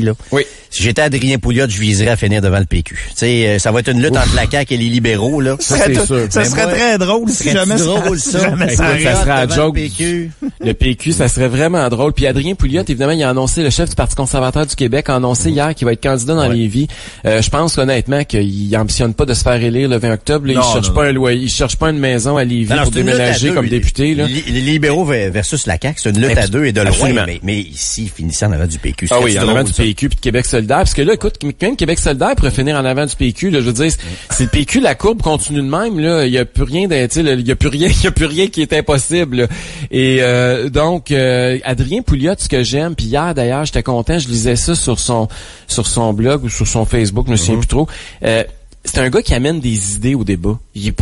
là. Oui. Si j'étais Adrien Pouliot, je viserais à finir devant le PQ. Tu sais, ça va être une lutte entre la CAQ et les libéraux, là. Ça, c'est sûr. Ça serait très drôle si jamais drôle, ça serait à joke. Le PQ. Le PQ, ça serait vraiment drôle. Puis Adrien Pouliot, évidemment, il a annoncé, le chef du Parti conservateur du Québec a annoncé hier qu'il va être candidat dans Lévis. Je pense honnêtement qu'il ambitionne pas de se faire élire le 20 octobre. Là, il cherche pas un loyer, il cherche pas une maison à Lévis pour déménager comme député. Là. Les libéraux versus la CAQ, c'est une lutte à deux et de loin. Mais ici, finissant en avant du PQ. Ah oui, en avant du PQ puis de Québec solidaire. Parce que là, écoute, même Québec solidaire pourrait finir en avant du PQ. Là, je veux dire, c'est le PQ, la courbe continue de même. Là, il y a plus rien, il y a plus rien qui est impossible. Là. Et donc, Adrien Pouliot, ce que j'aime, puis hier d'ailleurs, j'étais content, je lisais ça sur son blog ou sur son Facebook, je me souviens plus trop. C'est un gars qui amène des idées au débat. Il est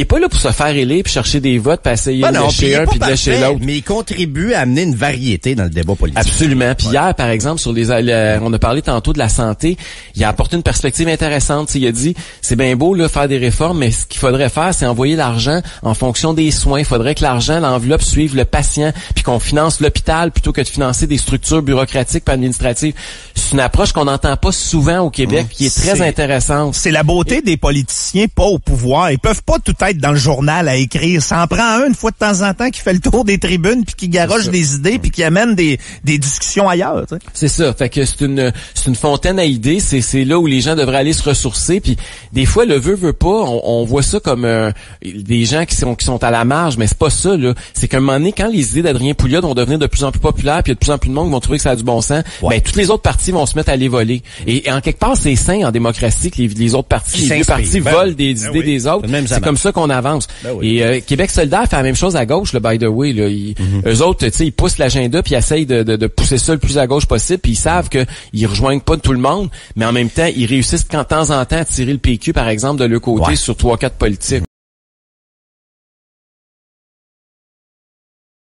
pas là pour se faire élire puis chercher des votes puis essayer de lâcher un puis de lâcher l'autre. Mais il contribue à amener une variété dans le débat politique. Absolument. Puis hier, par exemple, sur on a parlé tantôt de la santé, il a apporté une perspective intéressante. Il a dit, c'est bien beau là faire des réformes, mais ce qu'il faudrait faire, c'est envoyer l'argent en fonction des soins. Il faudrait que l'argent, l'enveloppe suive le patient puis qu'on finance l'hôpital plutôt que de financer des structures bureaucratiques et administratives. C'est une approche qu'on n'entend pas souvent au Québec qui est très intéressante. C'est la beauté des politiciens pas au pouvoir. Ils peuvent pas tout être dans le journal à écrire. Ça en prend une fois de temps en temps qui fait le tour des tribunes puis qui garoche des idées puis qui amène des discussions ailleurs. T'sais. C'est ça. Fait que c'est une fontaine à idées. C'est là où les gens devraient aller se ressourcer. Puis des fois, le veut pas. On voit ça comme des gens qui sont à la marge, mais c'est pas ça. Là. C'est qu'à un moment donné, quand les idées d'Adrien Pouliot vont devenir de plus en plus populaires, puis il y a de plus en plus de monde qui vont trouver que ça a du bon sens, ben toutes les autres partis vont se mettre à les voler. Et en quelque part, c'est sain en démocratie que les autres partis, les deux partis volent des idées des autres. C'est comme ça qu'on avance. Et Québec solidaire fait la même chose à gauche, là, by the way. Là. Eux autres, tu sais, ils poussent l'agenda puis ils essayent de pousser ça le plus à gauche possible. Puis ils savent qu'ils rejoignent pas tout le monde, mais en même temps, ils réussissent de temps en temps à tirer le PQ, par exemple, de leur côté sur 3-4 politiques.